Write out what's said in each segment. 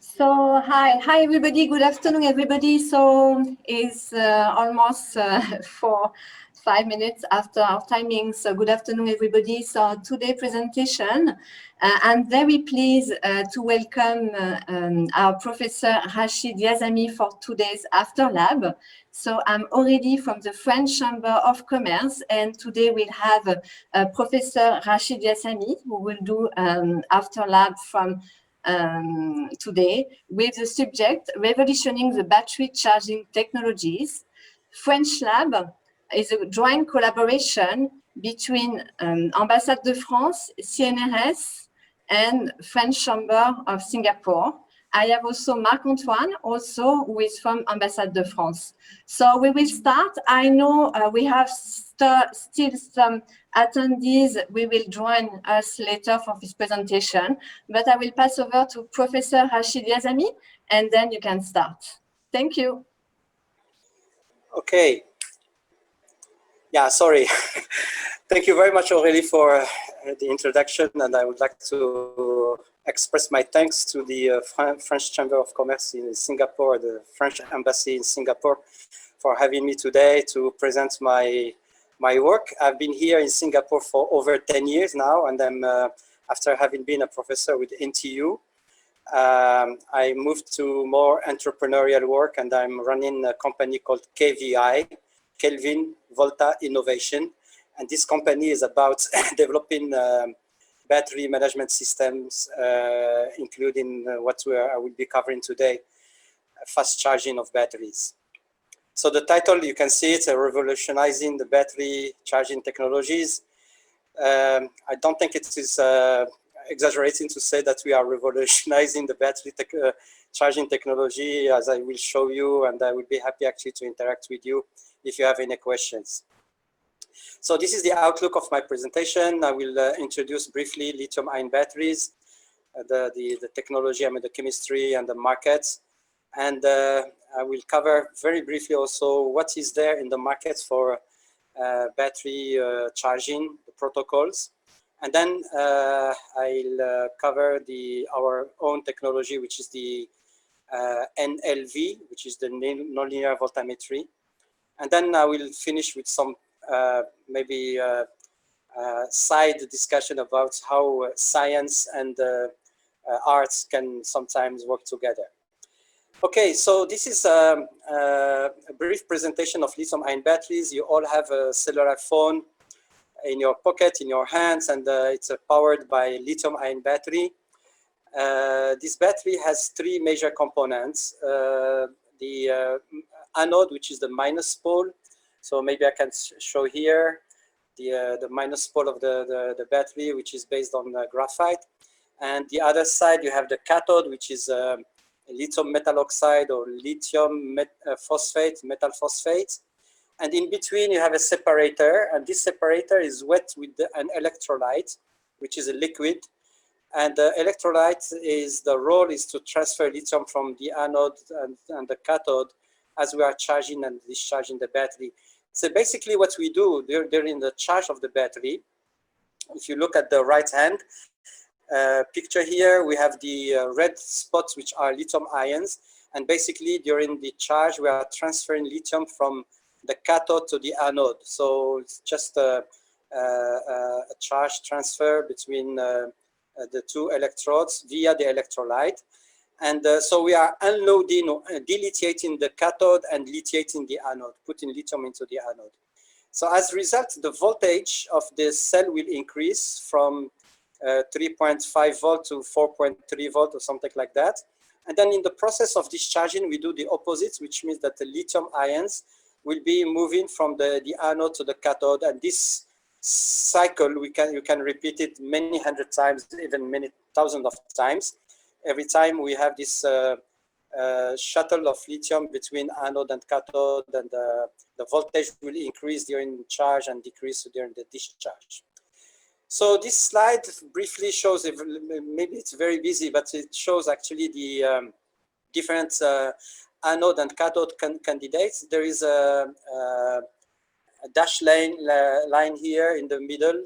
So hi everybody. Good afternoon, everybody. So it's almost 5 minutes after our timing. So good afternoon, everybody. So today presentation, I'm very pleased to welcome our Professor Rachid Yazami for today's After Lab. So I'm already from the French Chamber of Commerce, and today we'll have Professor Rachid Yazami, who will do After Lab from today with the subject Revolutioning the Battery Charging Technologies. French Lab is a joint collaboration between Ambassade de France, CNRS, and French Chamber of Singapore. I have also Marc-Antoine, also who is from Ambassade de France. So we will start. I know we have still some attendees we will join us later for this presentation, but I will pass over to Professor Rachid Yazami, and then you can start. Thank you. Okay. Yeah, sorry. Thank you very much, Aurélie, for the introduction, and I would like to express my thanks to the French Chamber of Commerce in Singapore, the French Embassy in Singapore, for having me today to present my work. I've been here in Singapore for over 10 years now, and I'm, after having been a professor with NTU, I moved to more entrepreneurial work, and I'm running a company called KVI, Kelvin Volta Innovation. And this company is about developing battery management systems, including what I will be covering today, fast charging of batteries. So the title, you can see it's Revolutionizing the Battery Charging Technologies. I don't think it is exaggerating to say that we are revolutionizing the battery charging technology, as I will show you, and I will be happy actually to interact with you if you have any questions. So this is the outlook of my presentation. I will introduce briefly lithium-ion batteries, the technology, the chemistry and the markets. And I will cover very briefly also what is there in the markets for battery charging, the protocols. And then I'll cover our own technology, which is the NLV, which is the nonlinear voltammetry. And then I will finish with some maybe side discussion about how science and arts can sometimes work together. Okay, so this is a brief presentation of lithium-ion batteries. You all have a cellular phone in your pocket, in your hands, and it's powered by lithium-ion battery. This battery has three major components. The anode, which is the minus pole. So maybe I can show here the minus pole of the battery, which is based on graphite. And the other side, you have the cathode, which is lithium metal oxide or lithium phosphate, metal phosphate. And in between, you have a separator. And this separator is wet with an electrolyte, which is a liquid. And the electrolyte the role is to transfer lithium from the anode and the cathode as we are charging and discharging the battery. So basically what we do during the charge of the battery, if you look at the right hand picture here, we have the red spots, which are lithium ions. And basically during the charge, we are transferring lithium from the cathode to the anode. So it's just a charge transfer between the two electrodes via the electrolyte. And so we are unloading or delithiating the cathode and lithiating the anode, putting lithium into the anode. So as a result, the voltage of the cell will increase from 3.5 volt to 4.3 volt or something like that. And then in the process of discharging, we do the opposite, which means that the lithium ions will be moving from the anode to the cathode. And this cycle, you can repeat it many hundred times, even many thousands of times. Every time we have this shuttle of lithium between anode and cathode, and the voltage will increase during charge and decrease during the discharge. So this slide briefly shows, maybe it's very busy, but it shows actually the different anode and cathode candidates. There is a dash line here in the middle,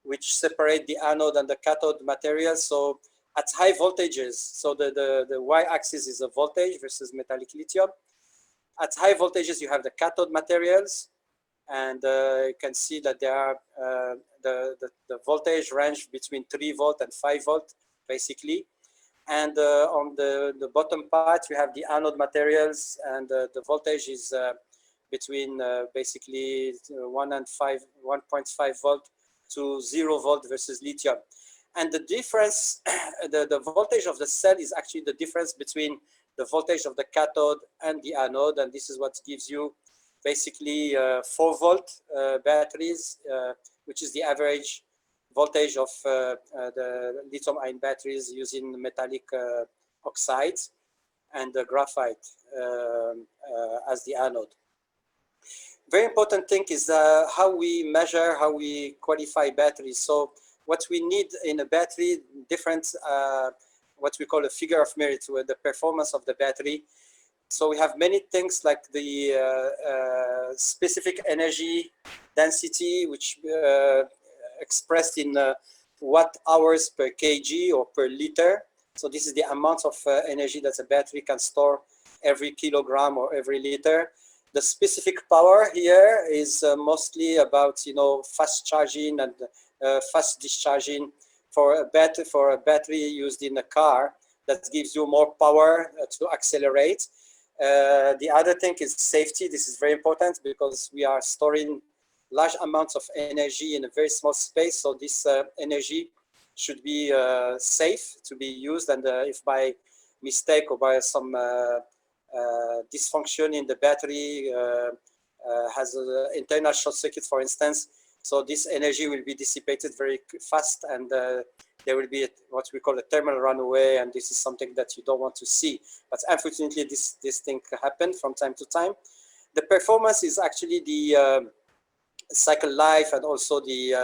which separate the anode and the cathode material. So at high voltages. So the y-axis is a voltage versus metallic lithium. At high voltages, you have the cathode materials, and you can see that there are the voltage range between 3 volt and 5 volt, basically. And on the bottom part, you have the anode materials, and the voltage is between basically 1.5 volt to 0 volt versus lithium. And the difference, the voltage of the cell is actually the difference between the voltage of the cathode and the anode, and this is what gives you basically 4 volt batteries, which is the average voltage of the lithium-ion batteries using metallic oxides and graphite as the anode. Very important thing is how we measure, how we qualify batteries. So what we need in a battery, different, what we call a figure of merit, with the performance of the battery. So we have many things like the specific energy density, which expressed in watt hours per kg or per liter. So this is the amount of energy that a battery can store every kilogram or every liter. The specific power here is mostly about, you know, fast charging and fast discharging for a battery used in a car. That gives you more power to accelerate. The other thing is safety. This is very important because we are storing large amounts of energy in a very small space. So this energy should be safe to be used. And if by mistake or by some dysfunction in the battery has an internal short circuit, for instance, so this energy will be dissipated very fast, and there will be what we call a thermal runaway, and this is something that you don't want to see. But unfortunately, this thing happens from time to time. The performance is actually the cycle life, and also the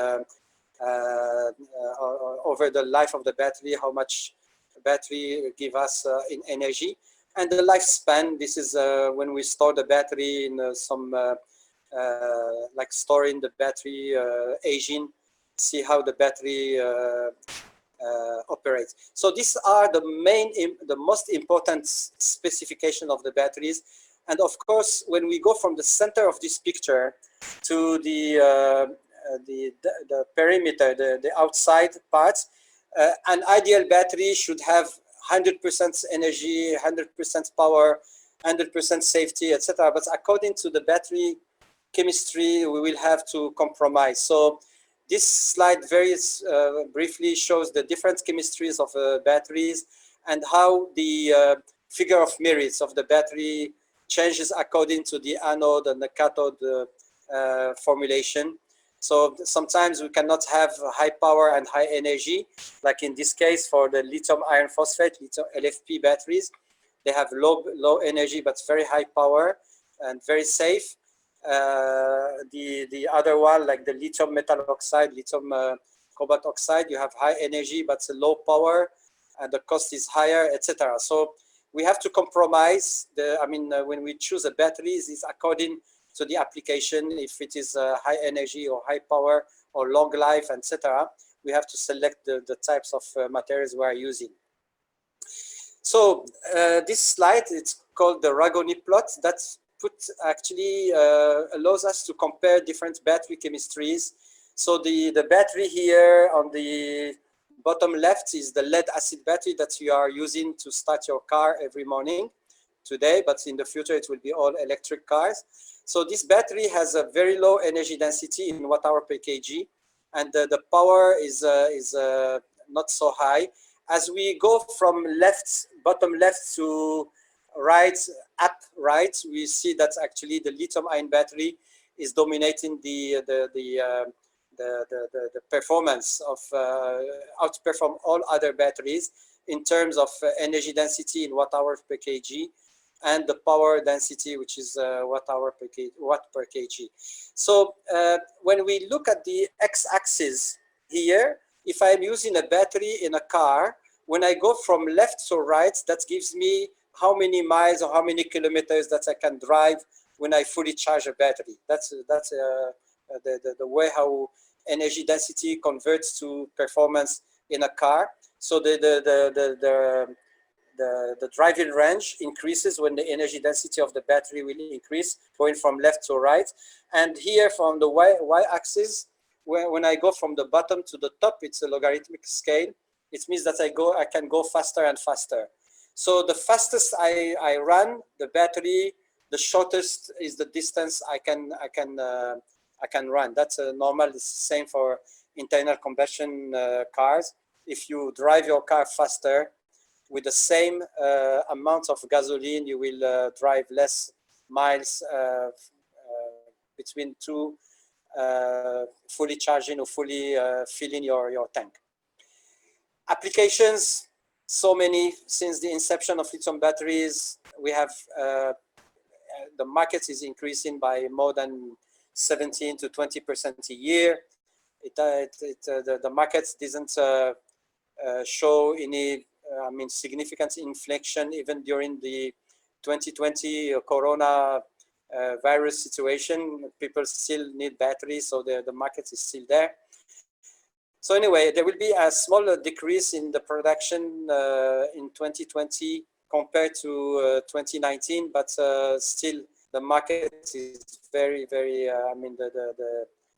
over the life of the battery, how much battery give us in energy. And the lifespan, this is when we store the battery in some like storing the battery aging, see how the battery operates. So these are the most important specification of the batteries. And of course, when we go from the center of this picture to the perimeter, the outside parts, an ideal battery should have 100% energy, 100% power, 100% safety, etc. But according to the battery chemistry, we will have to compromise. So this slide very briefly shows the different chemistries of batteries and how the figure of merits of the battery changes according to the anode and the cathode formulation. So sometimes we cannot have high power and high energy, like in this case for the lithium iron phosphate, lithium LFP batteries. They have low energy but very high power and very safe. The other one, like the lithium metal oxide, lithium cobalt oxide, you have high energy but low power, and the cost is higher, etc. So we have to compromise. When we choose a batteries, it's according to the application. If it is high energy or high power or long life, etc., we have to select the types of materials we are using. So this slide, it's called the Ragone plot. That's actually allows us to compare different battery chemistries. So the battery here on the bottom left is the lead acid battery that you are using to start your car every morning today, but in the future it will be all electric cars. So this battery has a very low energy density in watt-hour per kg, and the power is not so high. As we go from bottom left to right, up right, we see that actually the lithium-ion battery is dominating the performance of outperform all other batteries in terms of energy density in watt-hour per kg, and the power density, which is watt per kg. So when we look at the x-axis here, if I'm using a battery in a car, when I go from left to right, that gives me how many miles or how many kilometers that I can drive when I fully charge a battery. That's the way how energy density converts to performance in a car. So the driving range increases when the energy density of the battery will increase, going from left to right. And here from the y-axis, when I go from the bottom to the top, it's a logarithmic scale. It means that I can go faster and faster. So the fastest I run the battery, the shortest is the distance I can run. That's normal. It's the same for internal combustion cars. If you drive your car faster, with the same amount of gasoline, you will drive less miles between two fully charging or fully filling your tank. Applications, so many since the inception of lithium batteries. We have the market is increasing by more than 17 to 20% a year. The market doesn't show any significant inflection even during the 2020 corona virus situation. People still need batteries, so the market is still there. So anyway, there will be a smaller decrease in the production in 2020 compared to 2019, but still the market is very, very,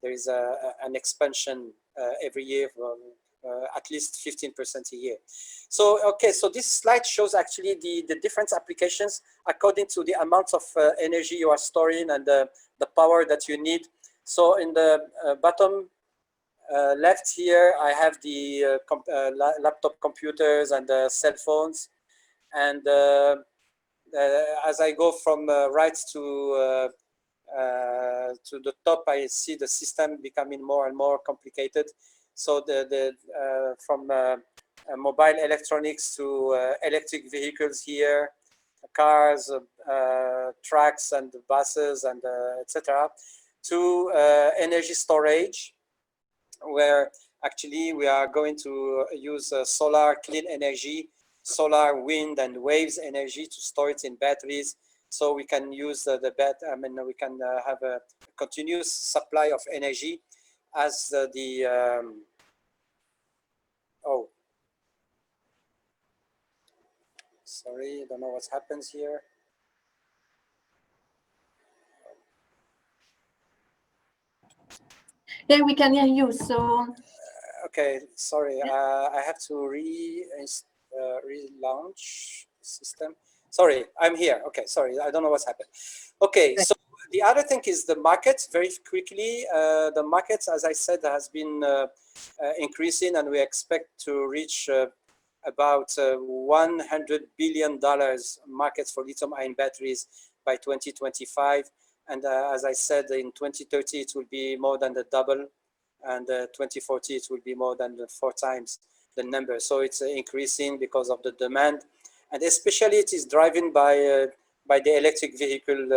there is an expansion every year, at least 15% a year. So, okay, so this slide shows actually the different applications according to the amount of energy you are storing and the power that you need. So in the bottom left here, I have the laptop computers and cell phones. And as I go from right to the top, I see the system becoming more and more complicated. So from mobile electronics to electric vehicles here, cars, trucks and buses and etc., to energy storage, where actually we are going to use solar clean energy, solar, wind and waves energy to store it in batteries, so we can use we can have a continuous supply of energy as oh, sorry, I don't know what happens here. Yeah, we can hear you. So okay, sorry, I have to relaunch system. Sorry, I'm here. Okay, sorry, I don't know what's happened. Okay, so the other thing is the market. Very quickly, the market, as I said, has been increasing, and we expect to reach about $100 billion markets for lithium-ion batteries by 2025. And as I said, in 2030, it will be more than the double. And 2040, it will be more than 4 times the number. So it's increasing because of the demand. And especially it is driven by the electric vehicle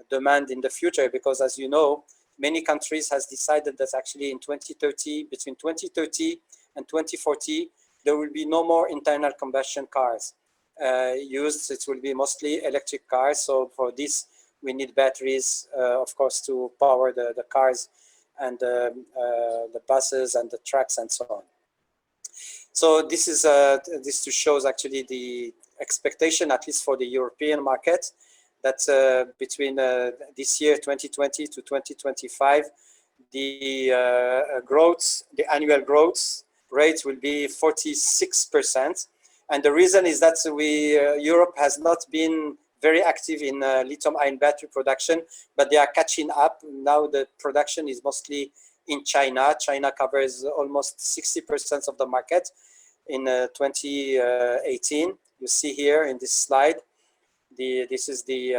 demand in the future, because as you know, many countries has decided that actually in 2030, between 2030 and 2040, there will be no more internal combustion cars used. It will be mostly electric cars. So for this, we need batteries, of course, to power the cars and the buses and the trucks and so on. So this is this to shows actually the expectation, at least for the European market, that between this year 2020 to 2025, the growth, the annual growth rate will be 46%. And the reason is that Europe has not been very active in lithium-ion battery production, but they are catching up. Now the production is mostly in China. China covers almost 60% of the market in 2018. You see here in this slide, this is the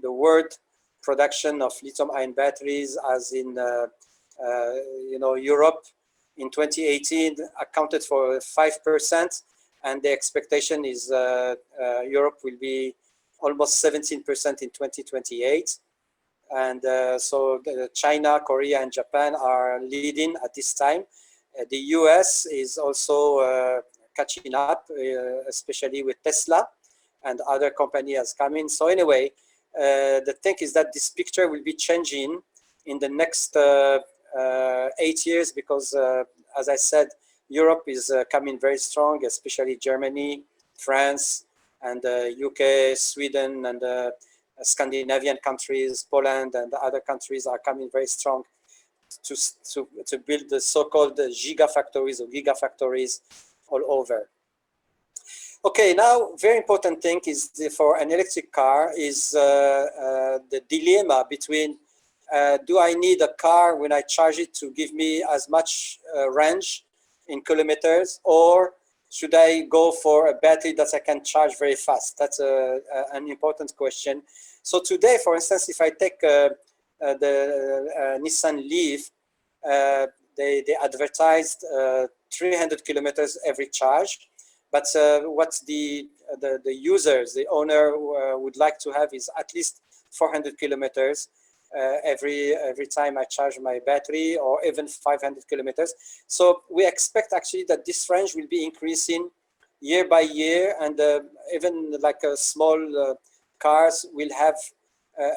world production of lithium-ion batteries, as in Europe in 2018 accounted for 5%, and the expectation is Europe will be almost 17% in 2028. And so China, Korea, and Japan are leading at this time. The US is also catching up, especially with Tesla, and other company has come in. So anyway, the thing is that this picture will be changing in the next 8 years, because as I said, Europe is coming very strong, especially Germany, France, and UK, Sweden, and Scandinavian countries, Poland, and other countries are coming very strong to build the so-called gigafactories or gigafactories all over. Okay, now very important thing is for an electric car is the dilemma between do I need a car when I charge it to give me as much range in kilometers, or should I go for a battery that I can charge very fast? That's an important question. So today, for instance, if I take the Nissan Leaf, they advertised 300 kilometers every charge. But what the users, the owner would like to have is at least 400 kilometers every time I charge my battery, or even 500 kilometers. So we expect actually that this range will be increasing year by year, and even like small cars will have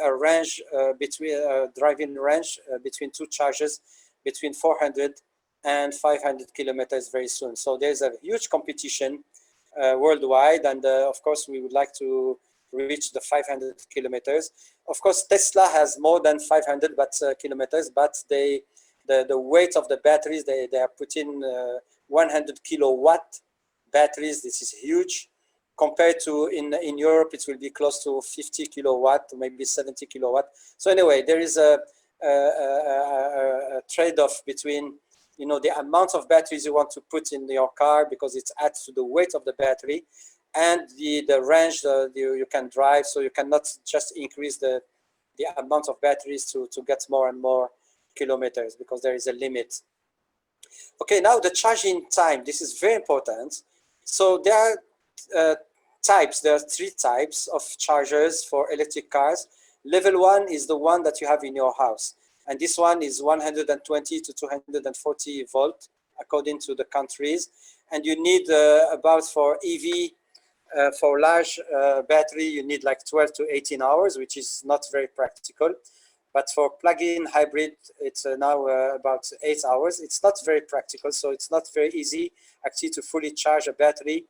a range between driving range between two charges between 400 and 500 kilometers very soon. So there's a huge competition worldwide, and of course we would like to reach the 500 kilometers. Of course, Tesla has more than 500 kilometers, but the weight of the batteries, they are putting 100 kilowatt batteries. This is huge. Compared to in Europe, it will be close to 50 kilowatt, maybe 70 kilowatt. So anyway, there is a trade-off between the amount of batteries you want to put in your car, because it adds to the weight of the battery, and the range you can drive. So you cannot just increase the amount of batteries to get more and more kilometers, because there is a limit. Okay, now the charging time. This is very important. So there are types. There are three types of chargers for electric cars. Level 1 is the one that you have in your house. And this one is 120 to 240 volt, according to the countries. And you need about, for EV, for large battery, you need like 12 to 18 hours, which is not very practical. But for plug-in hybrid, it's now about 8 hours. It's not very practical, so it's not very easy actually to fully charge a battery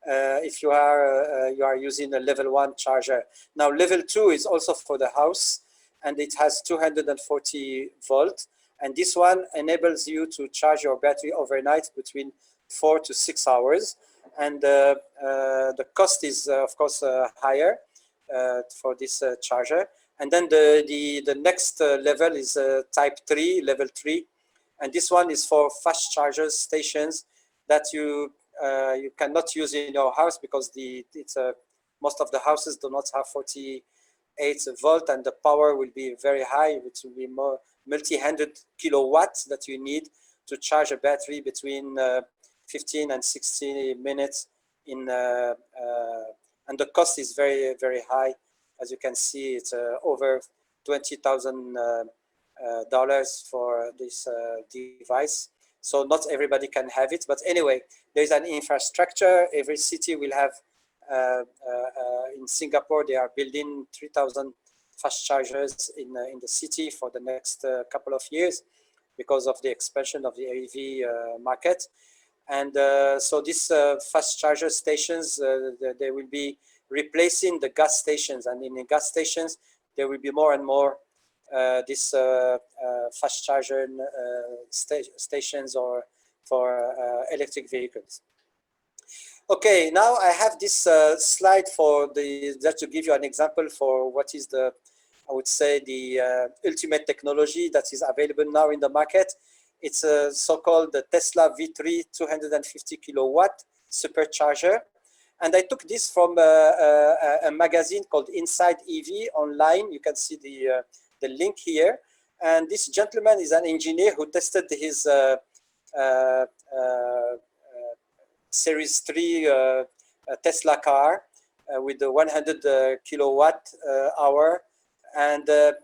if you are using a level 1 charger. Now level 2 is also for the house, and it has 240 volt, and this one enables you to charge your battery overnight between 4 to 6 hours, and the cost is of course higher for this charger. And then the next level is type 3, level 3, and this one is for fast charger stations that you cannot use in your house, because most of the houses do not have 48 volt, and the power will be very high. It will be more multi-hundred kilowatts that you need to charge a battery between 15 and 60 minutes and the cost is very, very high. As you can see, it's over $20,000 for this device. So not everybody can have it, but anyway, there's an infrastructure. Every city will have, in Singapore, they are building 3,000 fast chargers in the city for the next couple of years because of the expansion of the AV market. And so these fast charger stations, they will be replacing the gas stations, and in the gas stations, there will be more and more these fast charger stations or for electric vehicles. Okay, now I have this slide for just to give you an example for what is the, I would say, the ultimate technology that is available now in the market. It's a so-called the Tesla V3 250 kilowatt supercharger. And I took this from a magazine called Inside EV online. You can see the link here. And this gentleman is an engineer who tested his Series 3 Tesla car with the 100 kilowatt hour. And the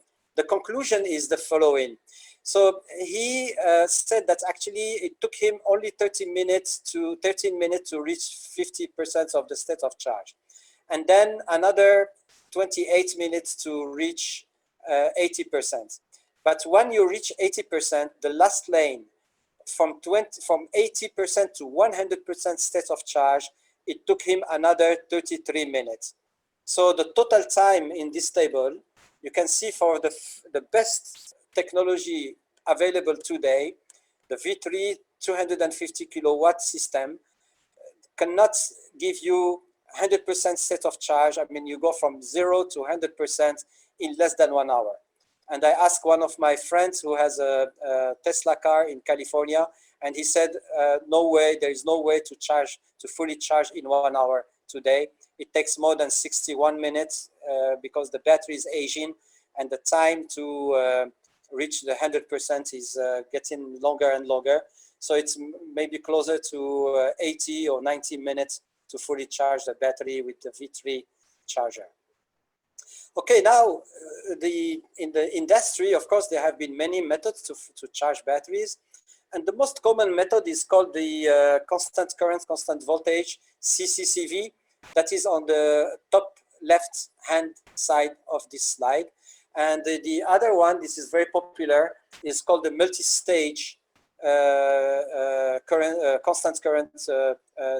conclusion is the following. So he said that actually it took him only 13 minutes to reach 50% of the state of charge. And then another 28 minutes to reach 80%. But when you reach 80%, the last lane from 80% to 100% state of charge, it took him another 33 minutes. So the total time in this table, you can see for the best technology available today, the V3 250 kilowatt system cannot give you 100% state of charge. I mean, you go from 0 to 100% in less than 1 hour. And I asked one of my friends who has a Tesla car in California, and he said, no way, there is no way to fully charge in 1 hour today. It takes more than 61 minutes because the battery is aging, and the time to reach the 100% is getting longer and longer. So it's maybe closer to 80 or 90 minutes to fully charge the battery with the V3 charger. Okay, now in the industry, of course, there have been many methods to charge batteries. And the most common method is called the constant current, constant voltage, CCCV. That is on the top left-hand side of this slide. And the other one, this is very popular, is called the multi-stage constant current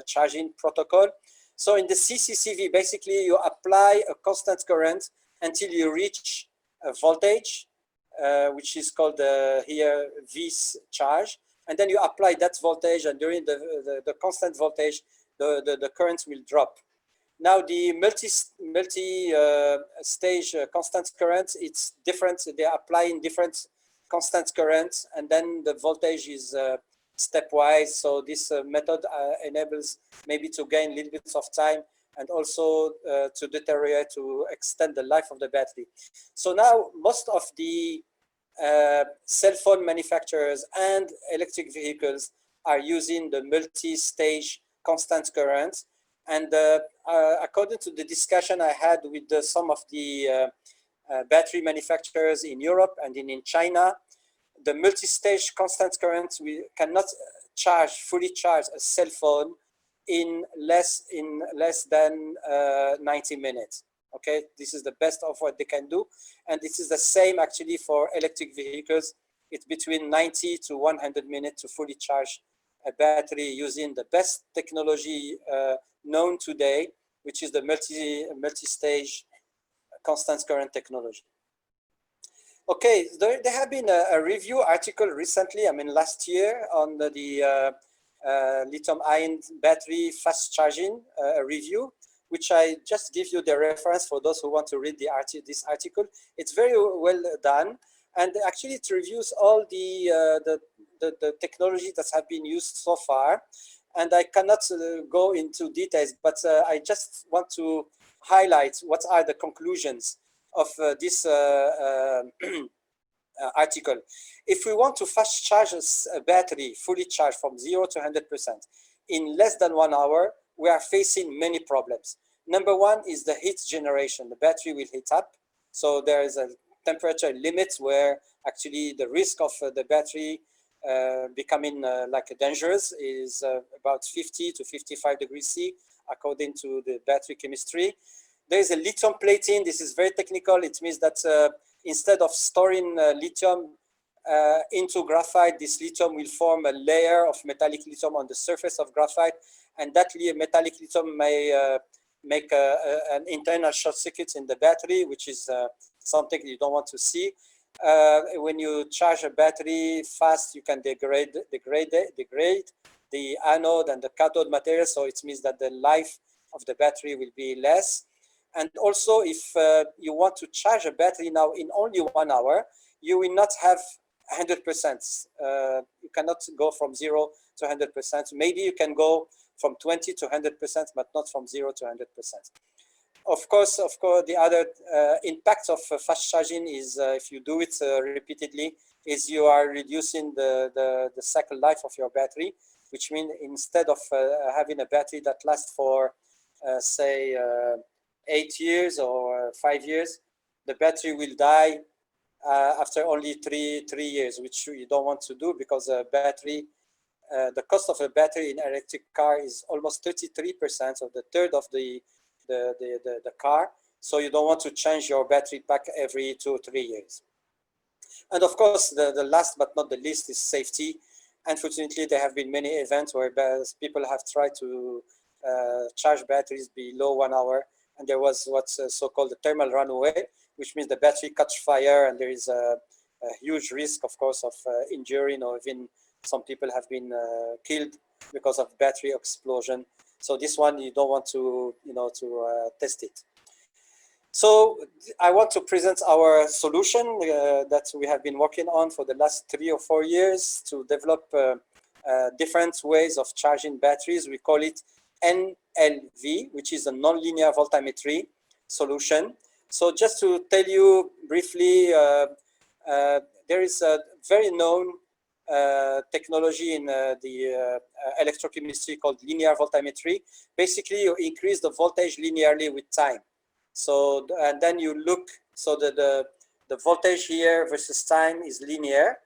charging protocol. So in the CCCV, basically you apply a constant current until you reach a voltage, which is called here V charge, and then you apply that voltage, and during the constant voltage, the current will drop. Now the multi-stage constant current, it's different. They are applying different constant currents, and then the voltage is stepwise. So this method enables maybe to gain a little bit of time and also to deteriorate, to extend the life of the battery. So now most of the cell phone manufacturers and electric vehicles are using the multi-stage constant current. And according to the discussion I had with some of the battery manufacturers in Europe and in China, the multi-stage constant current, we cannot fully charge a cell phone in less than 90 minutes. Okay, this is the best of what they can do. And this is the same actually for electric vehicles. It's between 90 to 100 minutes to fully charge a battery using the best technology known today, which is the multi-stage constant current technology. Okay, there have been a review article recently, I mean last year, on the lithium-ion battery fast charging review, which I just give you the reference for those who want to read this article. It's very well done, and actually it reviews all the technology that have been used so far. And I cannot go into details, but I just want to highlight what are the conclusions of this article. If we want to fast charge a battery, fully charged from 0 to 100% in less than 1 hour, we are facing many problems. Number one is the heat generation. The battery will heat up. So there is a temperature limit where actually the risk of the battery becoming like dangerous is about 50 to 55 degrees C, according to the battery chemistry. There is a lithium plating. This is very technical. It means that instead of storing lithium into graphite, this lithium will form a layer of metallic lithium on the surface of graphite, and that metallic lithium may make an internal short circuit in the battery, which is something you don't want to see. When you charge a battery fast, you can degrade the anode and the cathode material, so it means that the life of the battery will be less. And also, if you want to charge a battery now in only 1 hour, you will not have 100%. You cannot go from 0 to 100%. Maybe you can go from 20 to 100%, but not from 0 to 100%. Of course, the other impact of fast charging is if you do it repeatedly, is you are reducing the cycle life of your battery, which means instead of having a battery that lasts for, say, 8 years or 5 years, the battery will die after only three years, which you don't want to do, because a battery, the cost of a battery in an electric car is almost 33%, of the third of the car. So you don't want to change your battery pack every 2 or 3 years. And of course, the last but not the least is safety. Unfortunately, there have been many events where people have tried to charge batteries below 1 hour, and there was what's so-called the thermal runaway, which means the battery catch fire, and there is a huge risk, of course, of injuring, or even some people have been killed because of battery explosion. So this one, you don't want to, test it. So I want to present our solution that we have been working on for the last 3 or 4 years to develop different ways of charging batteries. We call it NLV, which is a nonlinear voltammetry solution. So just to tell you briefly, there is a very known technology in the electrochemistry called linear voltammetry. Basically, you increase the voltage linearly with time. So, and then you look, so that the voltage here versus time is linear.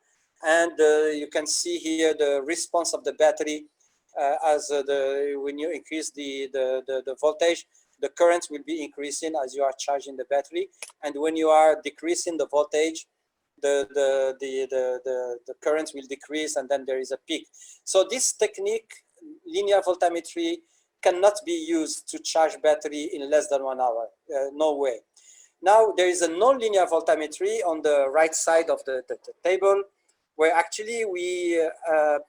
And you can see here the response of the battery when you increase the voltage, the current will be increasing as you are charging the battery. And when you are decreasing the voltage, the current will decrease, and then there is a peak. So this technique, linear voltammetry, cannot be used to charge battery in less than 1 hour. No way. Now there is a non-linear voltammetry on the right side of the table, where actually we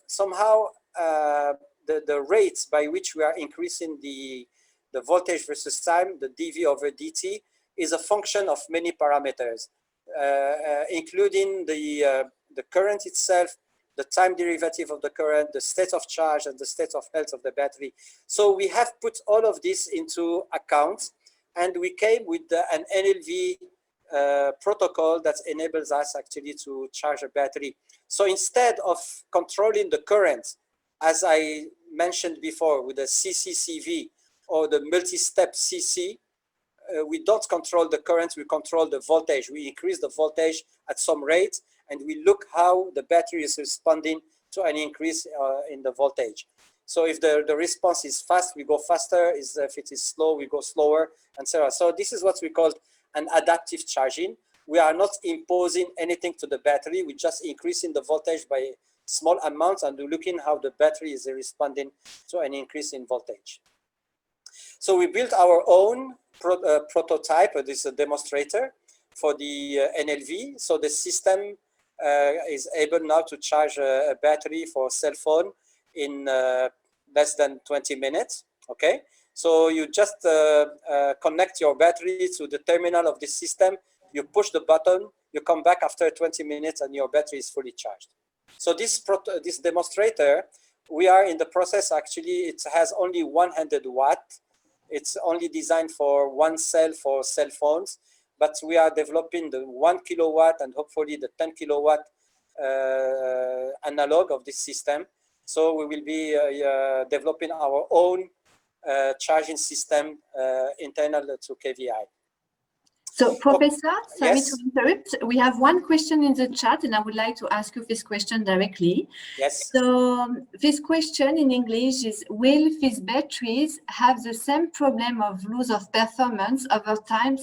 somehow the rates by which we are increasing the voltage versus time, the dV over dt, is a function of many parameters, including the current itself, the time derivative of the current, the state of charge, and the state of health of the battery. So we have put all of this into account, and we came with an NLV protocol that enables us actually to charge a battery. So instead of controlling the current, as I mentioned before with the CCCV or the multi-step CC, we don't control the current, we control the voltage. We increase the voltage at some rate, and we look how the battery is responding to an increase in the voltage. So if the response is fast, we go faster. If it is slow, we go slower, and so on. So this is what we call an adaptive charging. We are not imposing anything to the battery. We're just increasing the voltage by small amounts, and we're looking how the battery is responding to an increase in voltage. So we built our own prototype. This is a demonstrator for the NLV. So the system is able now to charge a battery for a cell phone in less than 20 minutes. Okay, so you just connect your battery to the terminal of the system, you push the button, you come back after 20 minutes, and your battery is fully charged. So this demonstrator, we are in the process, actually, it has only 100 watt. It's only designed for one cell for cell phones, but we are developing the 1 kilowatt and hopefully the 10 kilowatt analog of this system. So we will be developing our own charging system internal to KVI. So, Professor, sorry yes. to interrupt. We have one question in the chat, and I would like to ask you this question directly. Yes. So, this question in English is, will these batteries have the same problem of loss of performance over time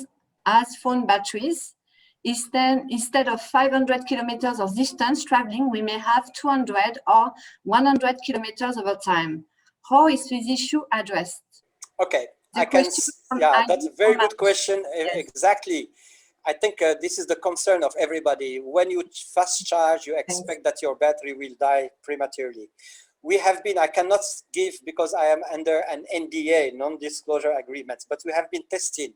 as phone batteries? Instead of 500 kilometers of distance traveling, we may have 200 or 100 kilometers over time. How is this issue addressed? Okay. That's a very good question. Yes. Exactly. I think this is the concern of everybody. When you fast charge, you expect that your battery will die prematurely. We have been, I cannot give because I am under an NDA, non-disclosure agreement, but we have been testing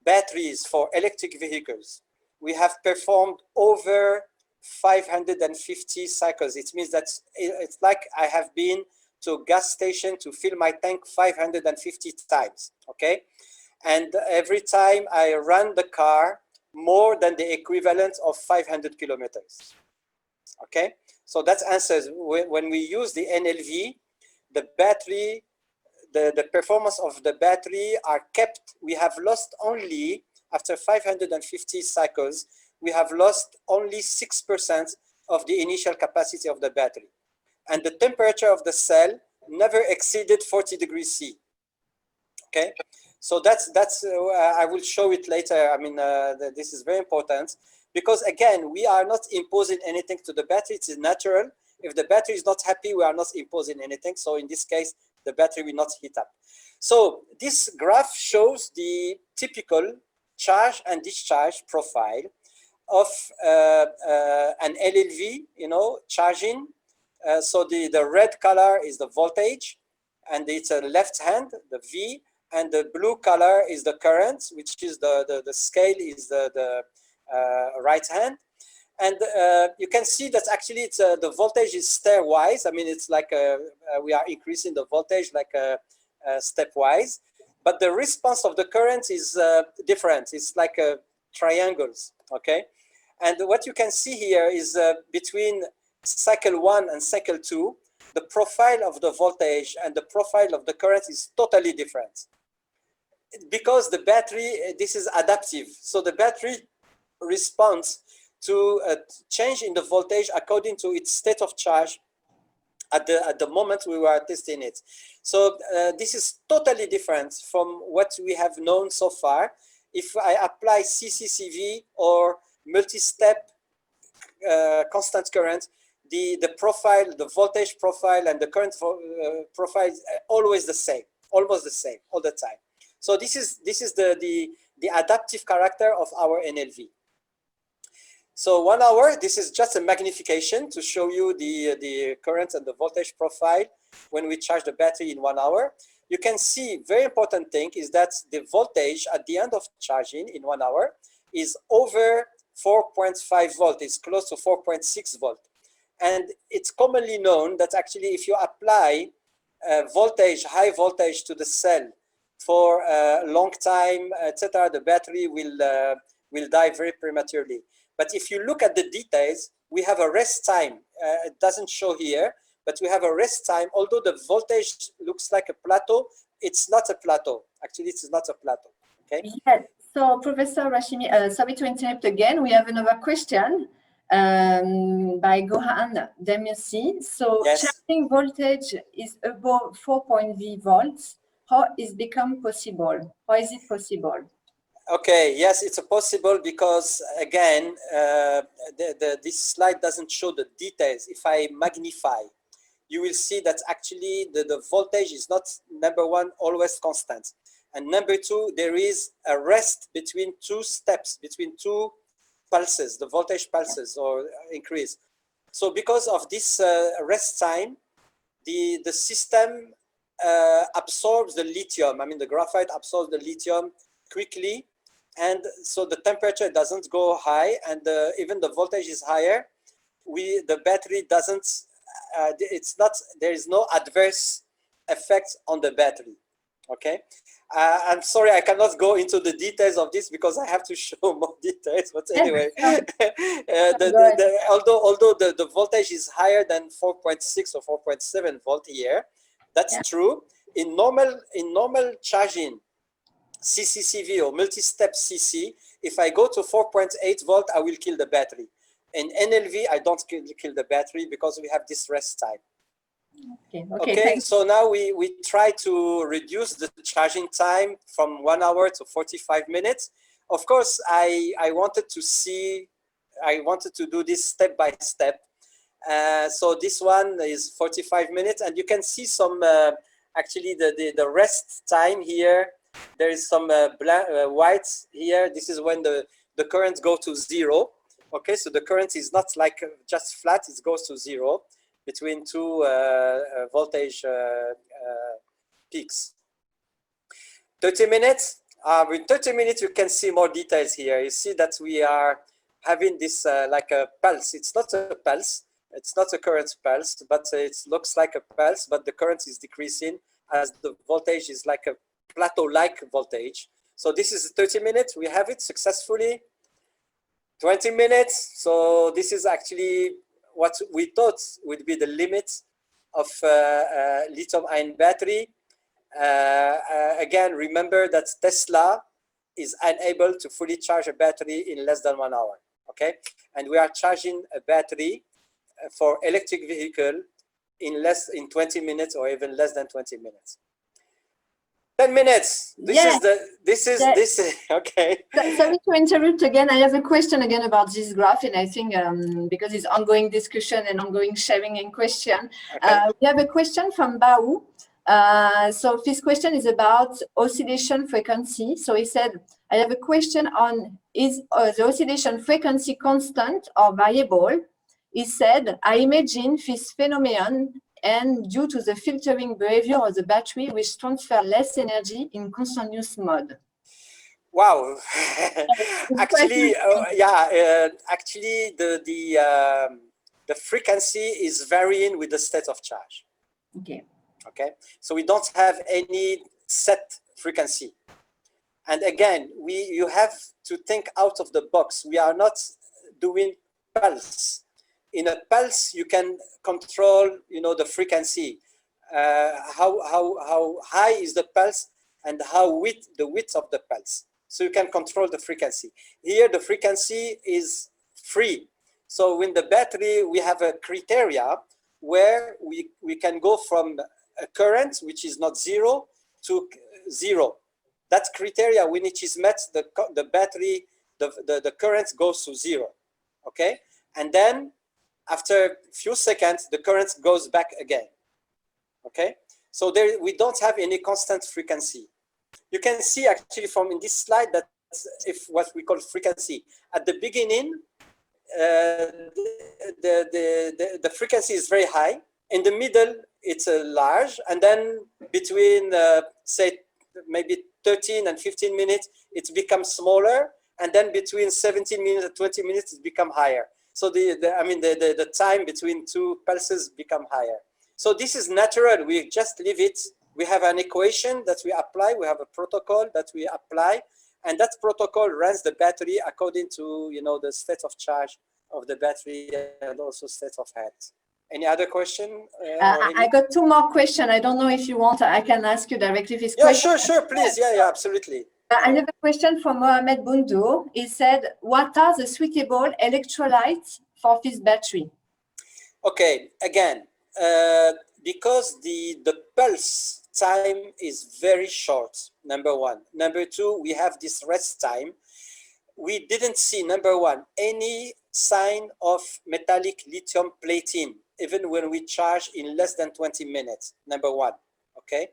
batteries for electric vehicles. We have performed over 550 cycles. It means that it's like I have been to a gas station to fill my tank 550 times, okay? And every time I run the car more than the equivalent of 500 kilometers, okay? So that answers, when we use the NLV, the battery, the performance of the battery are kept. We have lost only, after 550 cycles, we have lost only 6% of the initial capacity of the battery. And the temperature of the cell never exceeded 40 degrees C. Okay, so that's I will show it later. I mean, this is very important because again, we are not imposing anything to the battery. It is natural. If the battery is not happy, we are not imposing anything. So in this case, the battery will not heat up. So this graph shows the typical charge and discharge profile of an LLV, charging. So the red color is the voltage, and it's a left hand, the V, and the blue color is the current, which is the scale is the right hand. And you can see that actually it's the voltage is stairwise. I mean, it's like we are increasing the voltage like stepwise, but the response of the current is different. It's like triangles, okay? And what you can see here is between cycle 1 and cycle 2, the profile of the voltage and the profile of the current is totally different. Because the battery, this is adaptive. So the battery responds to a change in the voltage according to its state of charge at the moment we were testing it. So this is totally different from what we have known so far. If I apply CCCV or multi-step constant current, the profile, the voltage profile and the current profile is always the same, almost the same all the time. So this is the adaptive character of our NLV. So 1 hour, this is just a magnification to show you the current and the voltage profile when we charge the battery in 1 hour. You can see, very important thing is that the voltage at the end of charging in 1 hour is over 4.5 volt, it's close to 4.6 volt. And it's commonly known that actually if you apply voltage, high voltage to the cell for a long time, etc., the battery will die very prematurely. But if you look at the details, we have a rest time. It doesn't show here, but we have a rest time. Although the voltage looks like a plateau, it's not a plateau. Actually, it's not a plateau. Okay. Yes. So, Professor Rashimi, sorry to interrupt again. We have another question by Gohan Demusi. So, yes. Charging voltage is above 4.V volts. How is become possible? How is it possible? Okay, yes, it's possible because, again, this slide doesn't show the details. If I magnify, you will see that actually the voltage is not, number one, always constant. And number two, there is a rest between two steps, between two pulses, the voltage pulses or increase. So because of this rest time, the system absorbs the lithium. I mean, the graphite absorbs the lithium quickly. And so the temperature doesn't go high, and even the voltage is higher. The battery doesn't, there is no adverse effect on the battery. Okay. I'm sorry, I cannot go into the details of this because I have to show more details. But anyway, although the voltage is higher than 4.6 or 4.7 volt here, that's true. In normal charging, CCCV or multi-step CC, if I go to 4.8 volt, I will kill the battery. In NLV, I don't kill the battery because we have this rest time. Okay, so now we try to reduce the charging time from 1 hour to 45 minutes. Of course, I wanted to do this step by step. So this one is 45 minutes, and you can see some, actually the rest time here. There is some white here. This is when the current goes to 0. Okay, so the current is not like just flat, it goes to 0 between two voltage peaks. 30 minutes. With 30 minutes, you can see more details here. You see that we are having this like a pulse. It's not a pulse. It's not a current pulse, but it looks like a pulse, but the current is decreasing as the voltage is like a plateau-like voltage. So this is 30 minutes. We have it successfully. 20 minutes. So this is actually what we thought would be the limit of lithium-ion battery. Again, remember that Tesla is unable to fully charge a battery in less than 1 hour. Okay, and we are charging a battery for electric vehicle in 20 minutes or even less than 20 minutes. 10 minutes. This is okay. Sorry to interrupt again. I have a question again about this graph, and I think because it's ongoing discussion and ongoing sharing and question, Okay. we have a question from Bau. So this question is about oscillation frequency. So he said, I have a question on, is the oscillation frequency constant or variable? He said, I imagine this phenomenon and due to the filtering behavior of the battery, which transfer less energy in constant use mode. Wow. Actually, actually the frequency is varying with the state of charge. Okay. Okay. So we don't have any set frequency. And again, you have to think out of the box. We are not doing pulse. In a pulse, you can control, the frequency. How high is the pulse and the width of the pulse. So you can control the frequency. Here, the frequency is free. So in the battery, we have a criteria where we can go from a current, which is not zero, to zero. That criteria, when it is met, the battery, the current goes to zero, okay? And then after a few seconds, the current goes back again, okay? So there, we don't have any constant frequency. You can see actually from in this slide that if what we call frequency, at the beginning, the frequency is very high. In the middle, it's large, and then between, say, maybe 13 and 15 minutes, it becomes smaller, and then between 17 minutes and 20 minutes, it becomes higher. So the time between two pulses become higher. So this is natural. We just leave it. We have an equation that we apply. We have a protocol that we apply, and that protocol runs the battery according to the state of charge of the battery and also state of health. Any other question? I got two more questions. I don't know if you want, I can ask you directly this question. Sure, please. Yeah, absolutely. I have a question from Mohamed Bundu. He said, what are the suitable electrolytes for this battery? Okay, again, because the pulse time is very short, number one. Number two, we have this rest time. We didn't see, number one, any sign of metallic lithium plating, even when we charge in less than 20 minutes, number one, okay?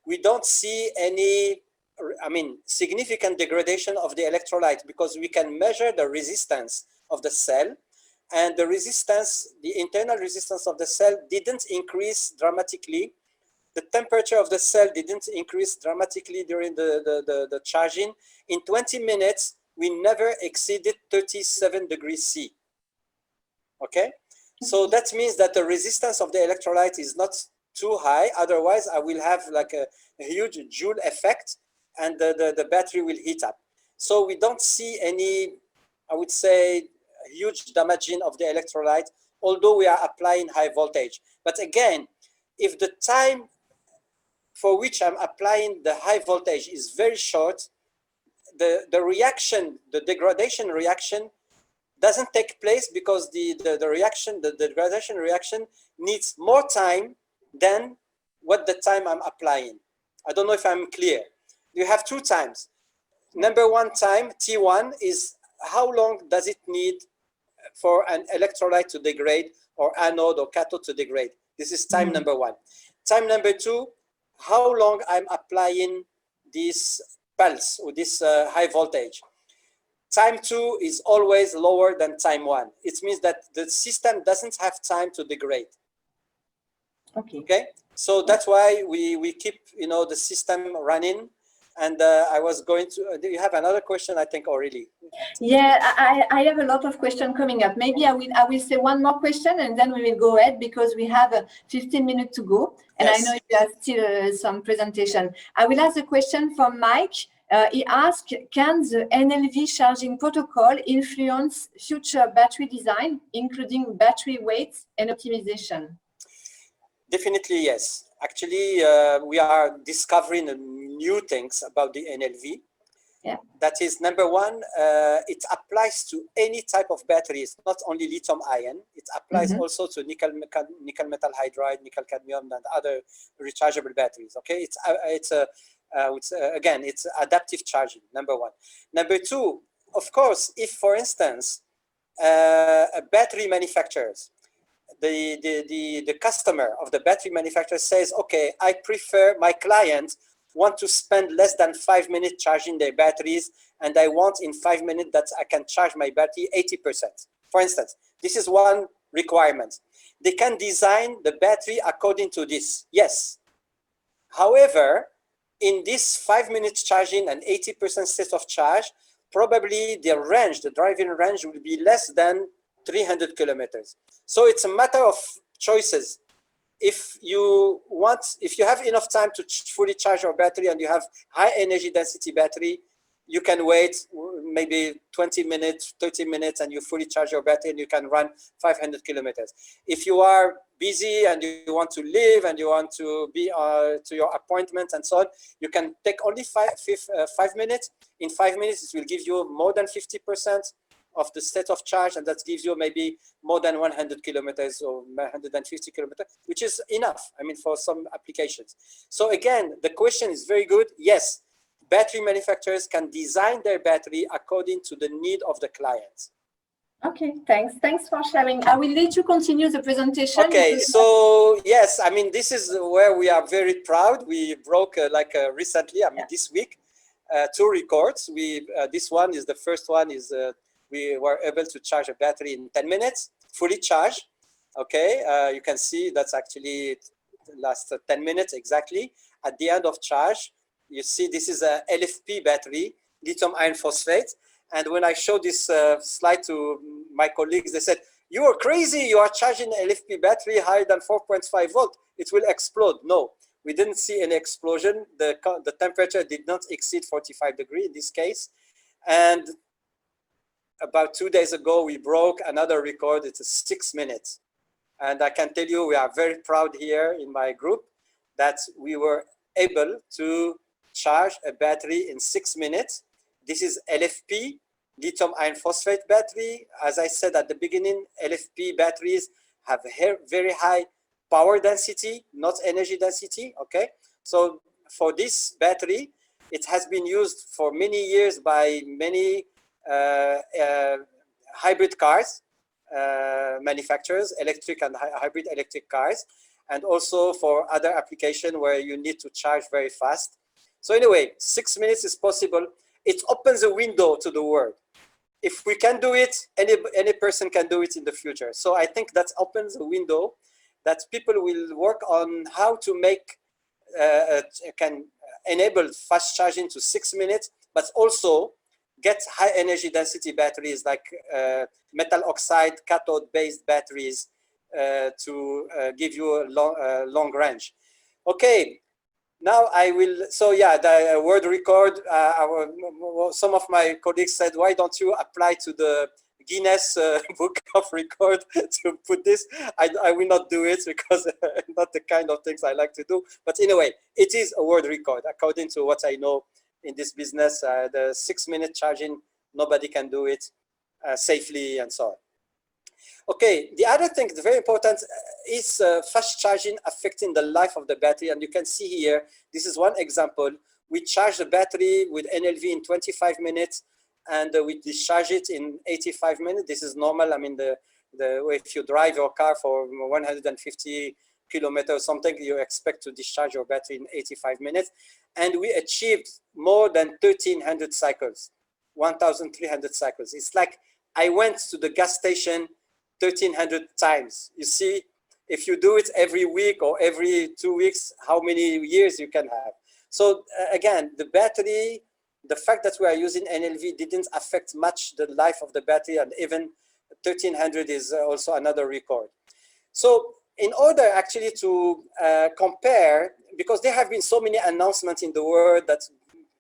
We don't see any, significant degradation of the electrolyte because we can measure the resistance of the cell, and the resistance, the internal resistance of the cell didn't increase dramatically. The temperature of the cell didn't increase dramatically during the charging. In 20 minutes, we never exceeded 37 degrees C, okay? So that means that the resistance of the electrolyte is not too high. Otherwise, I will have like a huge Joule effect and the battery will heat up. So we don't see any, I would say, huge damaging of the electrolyte, although we are applying high voltage. But again, if the time for which I'm applying the high voltage is very short, the reaction, the degradation reaction doesn't take place because the degradation reaction needs more time than what the time I'm applying. I don't know if I'm clear. You have two times. Number one time, T1, is how long does it need for an electrolyte to degrade or anode or cathode to degrade. This is time number one. Time number two, how long I'm applying this pulse or this high voltage. Time two is always lower than time one. It means that the system doesn't have time to degrade. Okay. So that's why we keep the system running. And I was going to. Do you have another question? I think already. Yeah, I have a lot of questions coming up. Maybe I will say one more question and then we will go ahead because we have 15 minutes to go. And yes. I know you have still some presentation. I will ask a question from Mike. He asked, can the NLV charging protocol influence future battery design, including battery weight and optimization? Definitely, yes. Actually, we are discovering new things about the NLV. Yeah. That is, number one, it applies to any type of batteries, not only lithium ion. It applies also to nickel metal hydride, nickel cadmium, and other rechargeable batteries. Okay, it's Again, it's adaptive charging, number one. Number two, of course, if, for instance, battery manufacturers, the customer of the battery manufacturer says, okay, I prefer, my client want to spend less than 5 minutes charging their batteries, and I want in 5 minutes that I can charge my battery 80%. For instance, this is one requirement. They can design the battery according to this, yes. However, in this 5 minutes charging and 80% state of charge, probably the range, the driving range will be less than 300 kilometers. So it's a matter of choices. If you have enough time to fully charge your battery and you have high energy density battery, you can wait maybe 20 minutes, 30 minutes, and you fully charge your battery and you can run 500 kilometers. If you are busy and you want to leave and you want to be to your appointment and so on, you can take only 5 minutes. In 5 minutes, it will give you more than 50% of the state of charge, and that gives you maybe more than 100 kilometers or 150 kilometers, which is enough, I mean, for some applications. So again, the question is very good. Yes, battery manufacturers can design their battery according to the need of the client. Okay, thanks. Thanks for sharing. I will let you continue the presentation. Okay, so yes, I mean, this is where we are very proud. We broke recently, I mean, this week, 2 records. This one is the first one is we were able to charge a battery in 10 minutes, fully charged. Okay, you can see that's actually last 10 minutes exactly. At the end of charge, you see this is a LFP battery, lithium iron phosphate. And when I showed this slide to my colleagues, they said, "You are crazy, you are charging an LFP battery higher than 4.5 volt. It will explode." No, we didn't see any explosion. The temperature did not exceed 45 degrees in this case. And about 2 days ago, we broke another record. It's 6 minutes. And I can tell you, we are very proud here in my group that we were able to charge a battery in 6 minutes. This is LFP, lithium iron phosphate battery. As I said at the beginning, LFP batteries have very high power density, not energy density, okay? So for this battery, it has been used for many years by many hybrid cars manufacturers, electric and hybrid electric cars, and also for other applications where you need to charge very fast. So anyway, 6 minutes is possible. It opens a window to the world. If we can do it, any person can do it in the future. So I think that opens a window that people will work on how to make, can enable fast charging to 6 minutes, but also get high energy density batteries like metal oxide cathode-based batteries to give you a long range. Okay, now I will, so yeah, the world record, some of my colleagues said, why don't you apply to the Guinness Book of Record to put this? I will not do it because not the kind of things I like to do. But anyway, it is a world record according to what I know in this business. The 6 minute charging, nobody can do it safely and so on. Okay, the other thing that's very important is fast charging affecting the life of the battery. And you can see here, this is one example. We charge the battery with NLV in 25 minutes and we discharge it in 85 minutes. This is normal. I mean, if you drive your car for 150 kilometers or something, you expect to discharge your battery in 85 minutes. And we achieved more than 1,300 cycles, 1,300 cycles. It's like I went to the gas station 1,300 times. You see, if you do it every week or every 2 weeks, how many years you can have. So again, the battery, the fact that we are using NLV didn't affect much the life of the battery, and even 1,300 is also another record. So in order actually to compare, because there have been so many announcements in the world that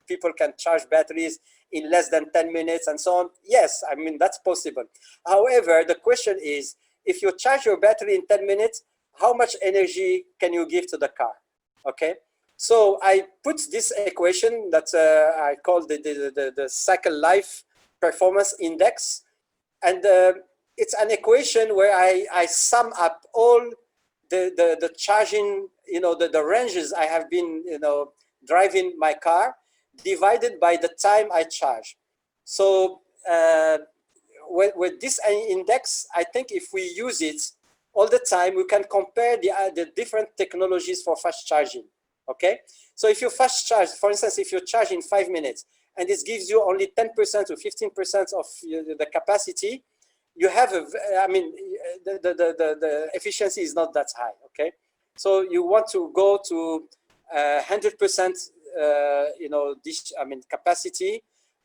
people can charge batteries in less than 10 minutes and so on. Yes, I mean, that's possible. However, the question is, if you charge your battery in 10 minutes, how much energy can you give to the car? Okay, so I put this equation that I call the cycle life performance index. And it's an equation where I sum up all the charging, the ranges I have been, driving my car divided by the time I charge. So with this index, I think if we use it all the time, we can compare the different technologies for fast charging, okay? So if you fast charge, for instance, if you charge in 5 minutes, and this gives you only 10% or 15% of the capacity, you have the efficiency is not that high, okay? So you want to go to 100%, capacity,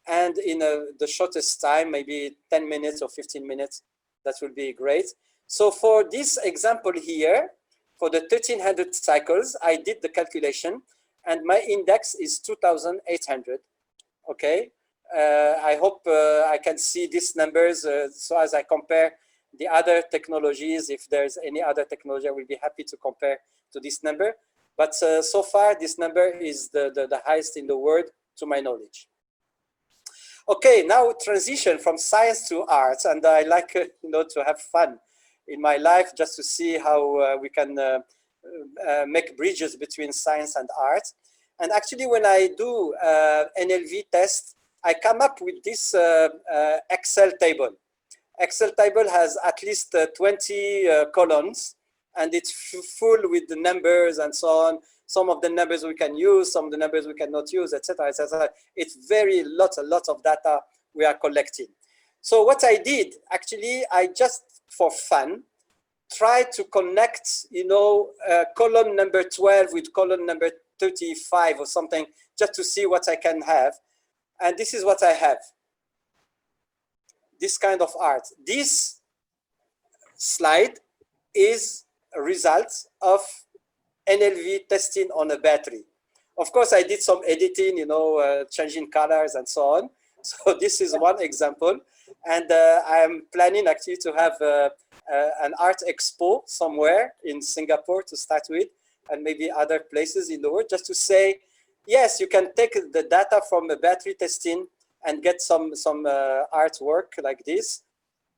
and in the shortest time, maybe 10 minutes or 15 minutes, that will be great. So for this example here, for the 1300 cycles, I did the calculation, and my index is 2,800. Okay, I hope I can see these numbers. So as I compare the other technologies, if there's any other technology, I will be happy to compare to this number. But so far, this number is the highest in the world, to my knowledge. Okay, now transition from science to arts, and I like to have fun in my life, just to see how we can make bridges between science and art. And actually, when I do NLV test, I come up with this Excel table. Excel table has at least 20 columns, and it's full with the numbers and so on. Some of the numbers we can use, some of the numbers we cannot use, etc., etc. It's a lot of data we are collecting. So what I did, actually, I just, for fun, tried to connect, column number 12 with column number 35 or something, just to see what I can have. And this is what I have. This kind of art. This slide is a result of NLV testing on a battery. Of course, I did some editing, changing colors and so on. So this is one example. And I'm planning actually to have an art expo somewhere in Singapore to start with, and maybe other places in the world, just to say, yes, you can take the data from the battery testing and get some artwork like this.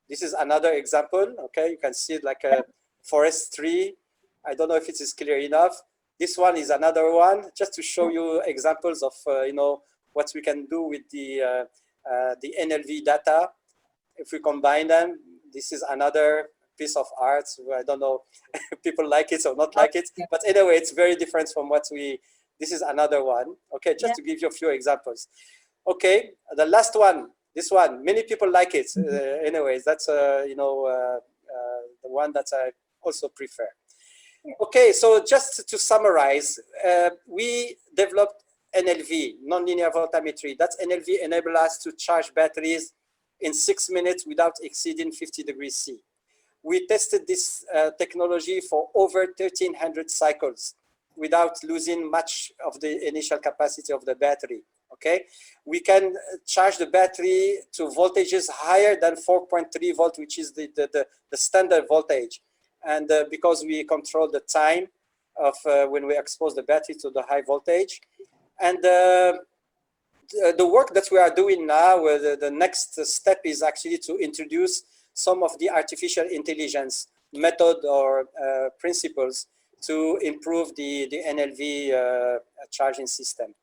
This is another example, okay? You can see it like a forest tree. I don't know if it is clear enough. This one is another one, just to show you examples of, what we can do with the NLV data. If we combine them, this is another piece of art. I don't know if people like it or not like it, but anyway, it's very different from what this is another one. Okay, just to give you a few examples. Okay, the last one, this one, many people like it. Anyways, that's, the one that I also prefer. Okay, so just to summarize, we developed NLV, nonlinear voltammetry. That NLV enabled us to charge batteries in 6 minutes without exceeding 50 degrees C. We tested this technology for over 1,300 cycles without losing much of the initial capacity of the battery, okay? We can charge the battery to voltages higher than 4.3 volt, which is the standard voltage. And because we control the time of when we expose the battery to the high voltage. And the work that we are doing now, the next step is actually to introduce some of the artificial intelligence method or principles to improve the NLV charging system.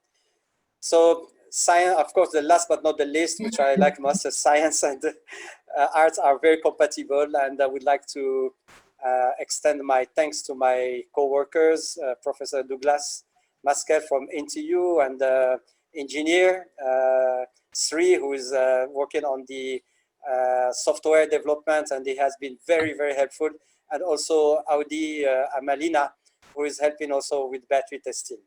So science, of course, the last but not the least, which I like most, science and arts are very compatible, and I would like to extend my thanks to my co-workers, Professor Douglas Maskell from NTU, and engineer Sri, who is working on the software development, and he has been very, very helpful, and also Audi Amalina, who is helping also with battery testing.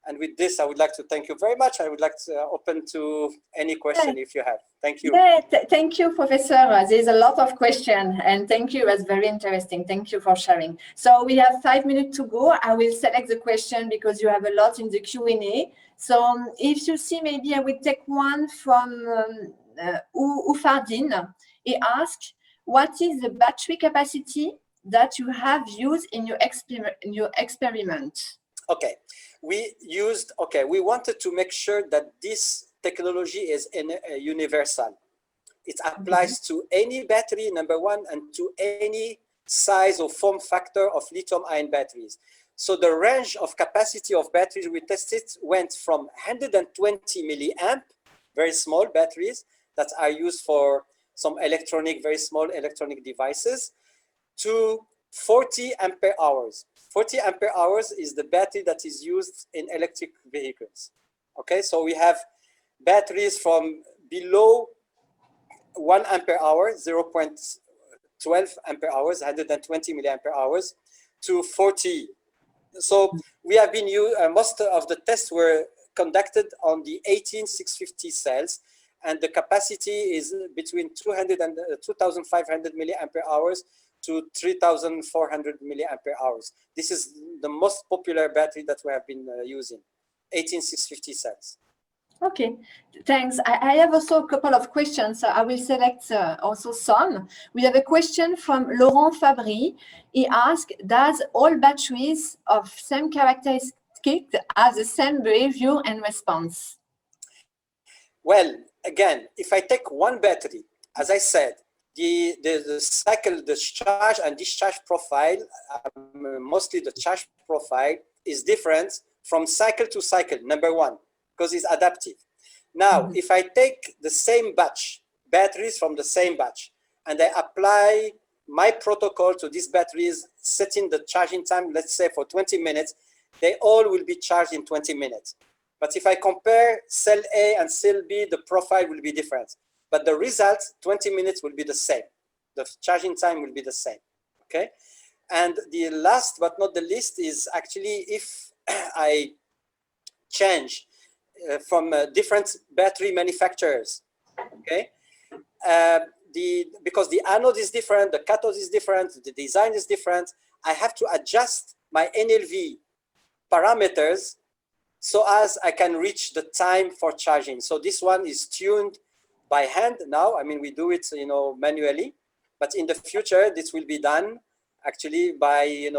And with this, I would like to thank you very much. I would like to open to any question if you have. Thank you. Yeah, thank you, Professor. There's a lot of questions, and thank you. That's very interesting. Thank you for sharing. So we have 5 minutes to go. I will select the question because you have a lot in the Q&A. So if you see, maybe I will take one from Ufardin. He asked, what is the battery capacity that you have used in your experiment? Okay, we wanted to make sure that this technology is universal. It applies to any battery, number one, and to any size or form factor of lithium-ion batteries. So the range of capacity of batteries we tested went from 120 milliamp, very small batteries that are used for some very small electronic devices, to 40 ampere hours. 40 ampere hours is the battery that is used in electric vehicles. Okay, so we have batteries from below 1 ampere hour, 0.12 ampere hours, 120 milliampere hours, to 40. So we have been most of the tests were conducted on the 18650 cells, and the capacity is between 200 and 2500 milliampere hours to 3400 milliampere hours. This is the most popular battery that we have been using, 18650 cells. Okay, thanks. I have also a couple of questions. So I will select also some. We have a question from Laurent Fabry. He asked, does all batteries of same characteristics have the same behavior and response? Well, again, if I take one battery, as I said, the cycle, the charge and discharge profile, mostly the charge profile, is different from cycle to cycle, number one, because it's adaptive. Now, if I take the same batch, batteries from the same batch, and I apply my protocol to these batteries, setting the charging time, let's say for 20 minutes, they all will be charged in 20 minutes. But if I compare cell A and cell B, the profile will be different. But the result, 20 minutes will be the same. The charging time will be the same, okay? And the last but not the least is actually if I change from different battery manufacturers, okay? Because the anode is different, the cathode is different, the design is different, I have to adjust my NLV parameters so as I can reach the time for charging. So this one is tuned by hand now. I mean, we do it, manually, but in the future, this will be done actually by,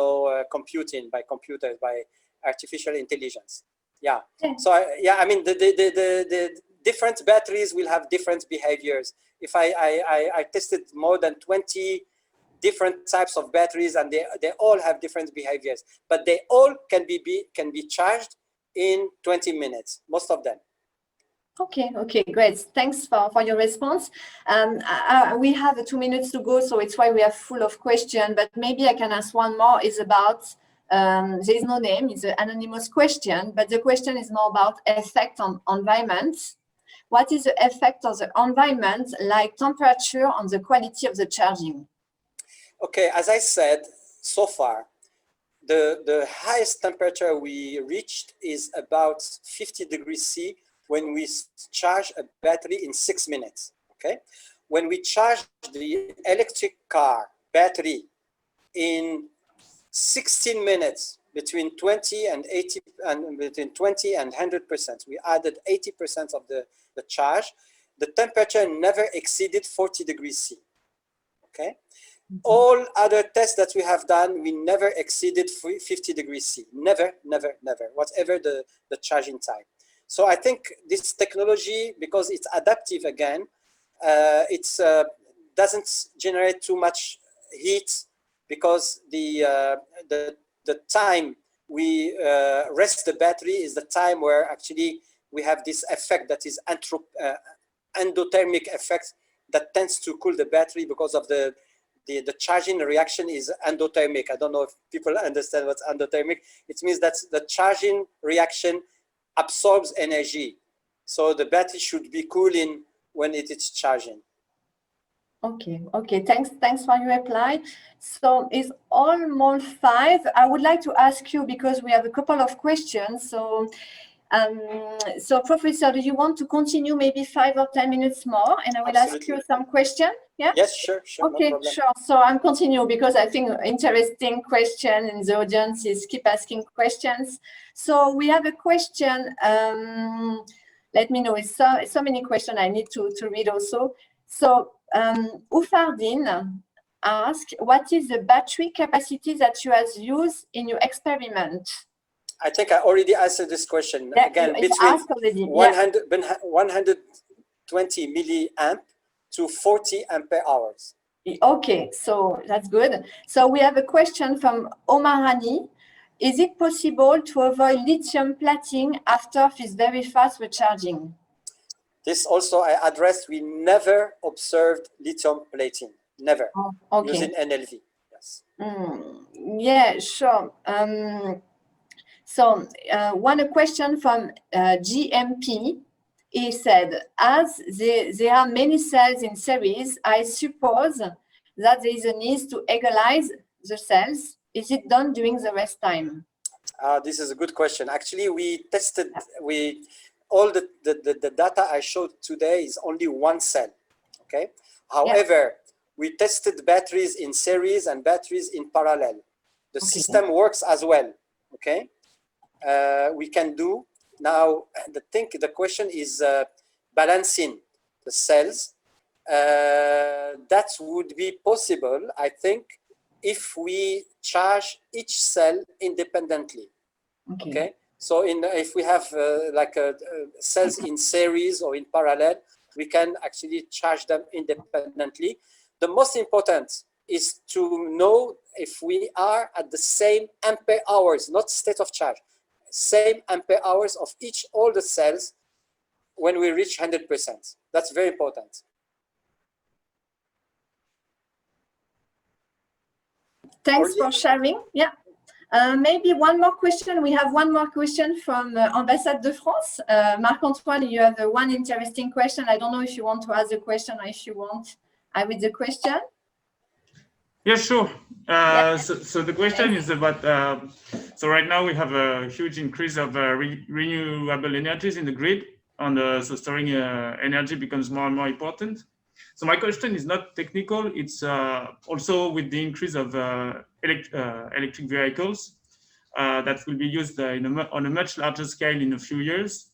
computing, by computers, by artificial intelligence. Yeah. So I mean, the different batteries will have different behaviors. If I tested more than 20 different types of batteries, and they all have different behaviors, but they all can be charged in 20 minutes, most of them. Okay, great. Thanks for your response. We have 2 minutes to go, so it's why we are full of questions, but maybe I can ask one more. Is about, there is no name, it's an anonymous question, but the question is more about effect on environment. What is the effect of the environment, like temperature, on the quality of the charging? Okay, as I said, so far, the highest temperature we reached is about 50 degrees C when we charge a battery in 6 minutes, okay? When we charge the electric car battery in 16 minutes, between 20 and 80, and between 20 and 100%, we added 80% of the charge, the temperature never exceeded 40 degrees C, okay? All other tests that we have done, we never exceeded 50 degrees C. Never, never, never, whatever the charging time. So I think this technology, because it's adaptive again, it doesn't generate too much heat, because the time we rest the battery is the time where actually we have this effect that is endothermic effect that tends to cool the battery, because of the charging reaction is endothermic. I don't know if people understand what's endothermic. It means that the charging reaction absorbs energy. So the battery should be cooling when it is charging. Okay, thanks for your reply. So it's almost 5. I would like to ask you, because we have a couple of questions. So Professor, do you want to continue maybe 5 or 10 minutes more, and I will Absolutely. ask you some questions? Yeah. Yes, sure. Okay, no problem. sure. So I'm continue, because I think interesting question in the audience is keep asking questions. So we have a question. Let me know. It's so many questions I need to read also. So Ufardin asked, what is the battery capacity that you have used in your experiment? I think I already answered this question. Yeah, again, between 120 milliamp to 40 ampere hours. Okay, so that's good. So we have a question from Omar Rani. is it possible to avoid lithium plating after this very fast recharging? This also I addressed. We never observed lithium plating, never, Oh, okay. using NLV. Yes. Yeah, sure. So one question from GMP. He said, as there are many cells in series, I suppose that there is a need to egalize the cells. Is it done during the rest time? This is a good question. Actually, we tested, all the data I showed today is only one cell, okay? However, we tested batteries in series and batteries in parallel. The system works as well, okay? We can do, now the question is balancing the cells. That would be possible, I think, if we charge each cell independently. Okay. So if we have cells in series or in parallel, we can actually charge them independently. The most important is to know if we are at the same ampere hours, not state of charge, same ampere hours of all the cells when we reach 100%. That's very important. Thanks for sharing. Yeah. Maybe one more question. We have one more question from Ambassade de France. Marc-Antoine, you have one interesting question. I don't know if you want to ask the question or if you want I read the question. Yeah, sure. So the question is about, so right now we have a huge increase of renewable energies in the grid, and so storing energy becomes more and more important. So my question is not technical, it's also with the increase of electric vehicles that will be used on a much larger scale in a few years.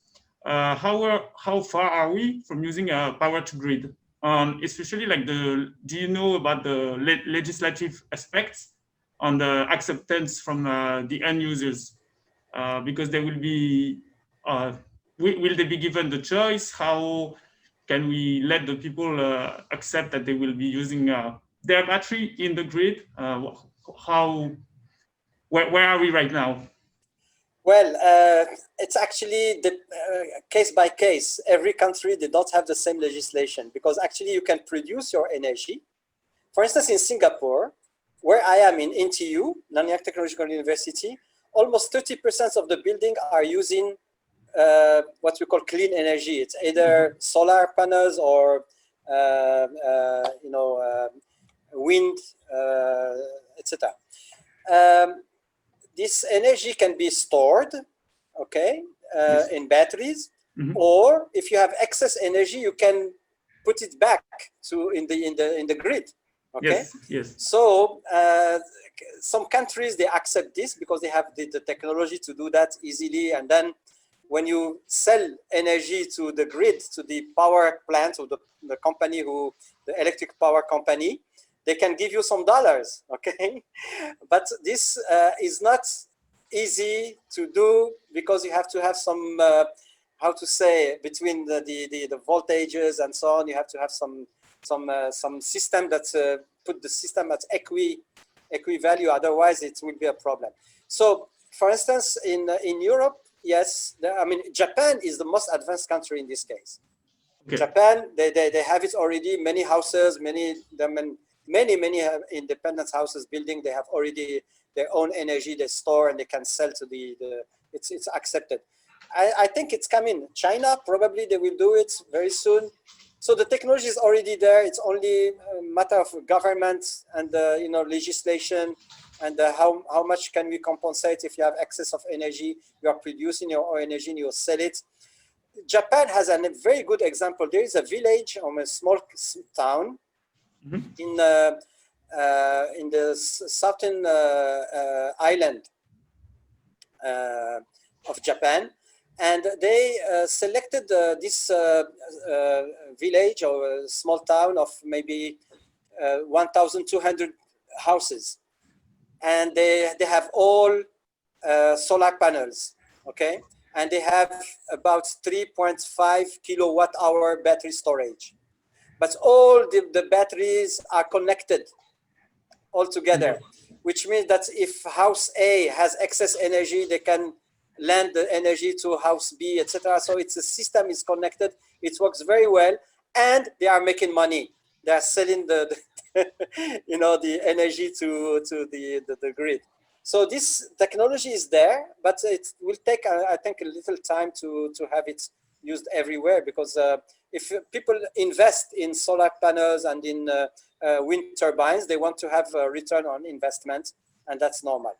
How far are we from using a power to grid? Especially like do you know about the legislative aspects on the acceptance from the end users? Because they will be, will they be given the choice? How can we let the people accept that they will be using their battery in the grid? Where are we right now? Well, it's actually the case by case. Every country, they don't have the same legislation because actually you can produce your energy. For instance, in Singapore, where I am in NTU, Nanyang Technological University, almost 30% of the building are using what we call clean energy. It's either solar panels or wind, etc. This energy can be stored, okay, in batteries, or if you have excess energy, you can put it back in the grid. Okay. Yes. So some countries, they accept this because they have the technology to do that easily, and then when you sell energy to the grid, to the power plant or the company the electric power company, they can give you some dollars, okay? But this is not easy to do because you have to have some, how to say, between the voltages and so on, you have to have some system that put the system at equi value, otherwise it will be a problem. So for instance, in Europe, yes, I mean, Japan is the most advanced country in this case. Okay. Japan, they have it already, many houses, many independent houses building, they have already their own energy they store and they can sell to it's accepted. I think it's coming. China, probably they will do it very soon. So the technology is already there. It's only a matter of government and legislation and how much can we compensate if you have excess of energy, you are producing your own energy and you sell it. Japan has a very good example. There is a village or a small town in the southern island of Japan, and they selected this village or a small town of maybe 1,200 houses, and they have all solar panels, okay, and they have about 3.5 kilowatt hour battery storage. But all the batteries are connected all together. which means that if house A has excess energy, they can lend the energy to house B, etc. So it's a system is connected. It works very well, and they are making money. They are selling the the energy to the grid. So this technology is there, but it will take, I think, a little time to have it used everywhere, because if people invest in solar panels and in wind turbines, they want to have a return on investment, and that's normal.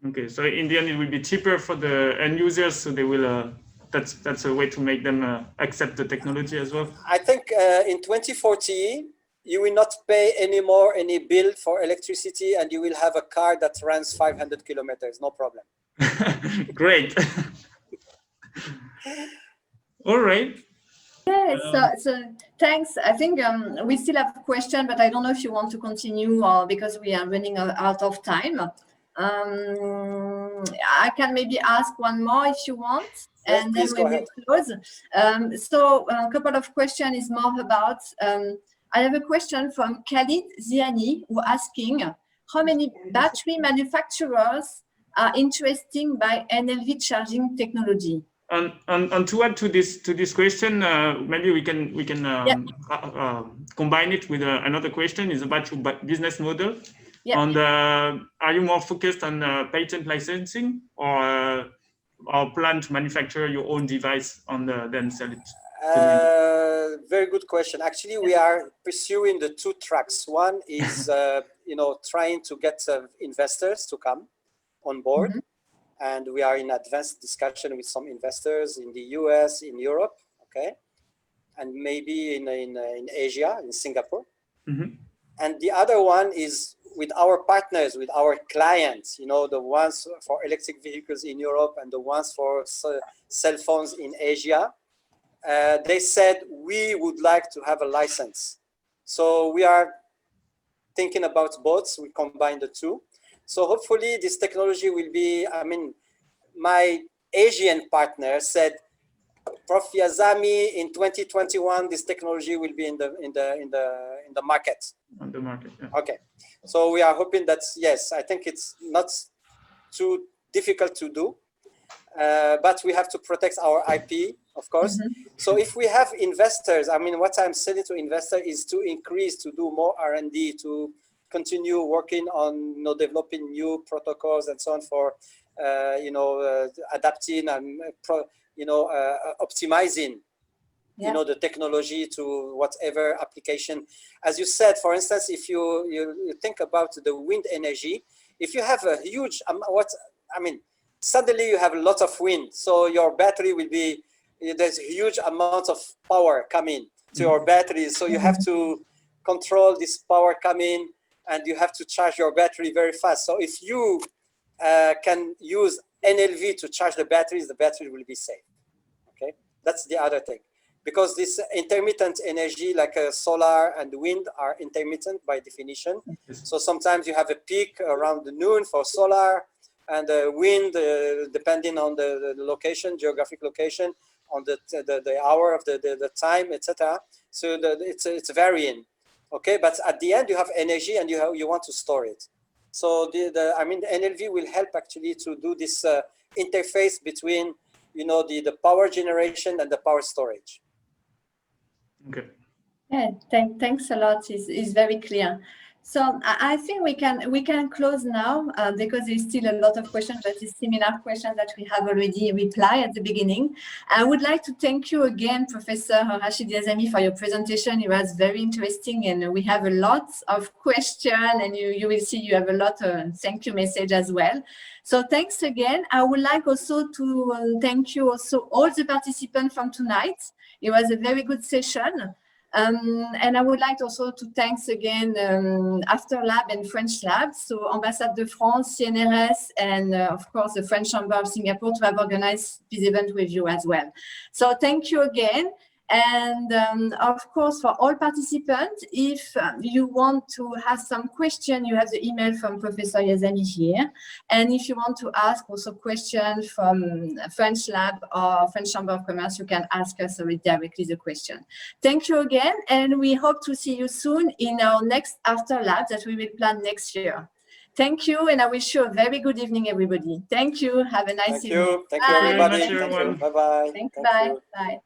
Okay, so in the end, it will be cheaper for the end users, so they will. That's a way to make them accept the technology as well. I think in 2040, you will not pay anymore any bill for electricity, and you will have a car that runs 500 kilometers, no problem. Great. All right. Yes, so thanks. I think we still have a question, but I don't know if you want to continue because we are running out of time. I can maybe ask one more if you want, yes, and then we will close. So a couple of questions is more about, I have a question from Khalid Ziani, who asking, how many battery manufacturers are interested by NLV charging technology? And to add to this question, maybe we can combine it with another question. Is about your business model. Yeah. And are you more focused on patent licensing or plan to manufacture your own device and then sell it? Very good question. Actually, we are pursuing the two tracks. One is trying to get investors to come on board. Mm-hmm. And we are in advanced discussion with some investors in the US, in Europe, okay, and maybe in Asia, in Singapore. Mm-hmm. And the other one is with our partners, with our clients, the ones for electric vehicles in Europe and the ones for cell phones in Asia. They said, we would like to have a license. So we are thinking about both. We combine the two. So hopefully this technology will be, my Asian partner said, Prof. Yazami, in 2021, this technology will be in the market. On the market, yeah. Okay. So we are hoping that, yes, I think it's not too difficult to do, but we have to protect our IP, of course. Mm-hmm. So if we have investors, what I'm saying to investors is to increase, to do more R&D, to continue working on developing new protocols and so on for adapting and optimizing the technology to whatever application. As you said, for instance, if you think about the wind energy, if you have a huge suddenly you have a lot of wind, so your battery will be, there's a huge amount of power coming to your battery, so you have to control this power coming, and you have to charge your battery very fast. So if you can use NLV to charge the battery will be safe. Okay, that's the other thing. Because this intermittent energy, like solar and wind, are intermittent by definition. So sometimes you have a peak around the noon for solar, and the wind, depending on the location, geographic location, on the hour of the time, etc. So it's varying. Okay, but at the end you have energy and you want to store it. So the NLV will help actually to do this interface between the power generation and the power storage. Okay. Yeah, thanks a lot. It's very clear. So I think we can close now because there's still a lot of questions, but it's similar questions that we have already replied at the beginning. I would like to thank you again, Professor Rachid Yazami, for your presentation. It was very interesting, and we have a lot of questions, and you will see you have a lot of thank you message as well. So thanks again. I would like also to thank you also all the participants from tonight. It was a very good session. And I would like also to thanks again Afterlab and French Lab, so Ambassade de France, CNRS, and of course the French Chamber of Singapore to have organized this event with you as well. So thank you again. And of course, for all participants, if you want to have some question, you have the email from Professor Yazami here. And if you want to ask also questions from French Lab or French Chamber of Commerce, you can ask us directly the question. Thank you again, and we hope to see you soon in our next After Lab that we will plan next year. thank you, and I wish you a very good evening, everybody. Thank you. Have a nice Thank evening. you. Thank you, Bye. everybody. Thank you, Thank you. everyone. Bye-bye. Thanks. Thank Bye. you. Bye.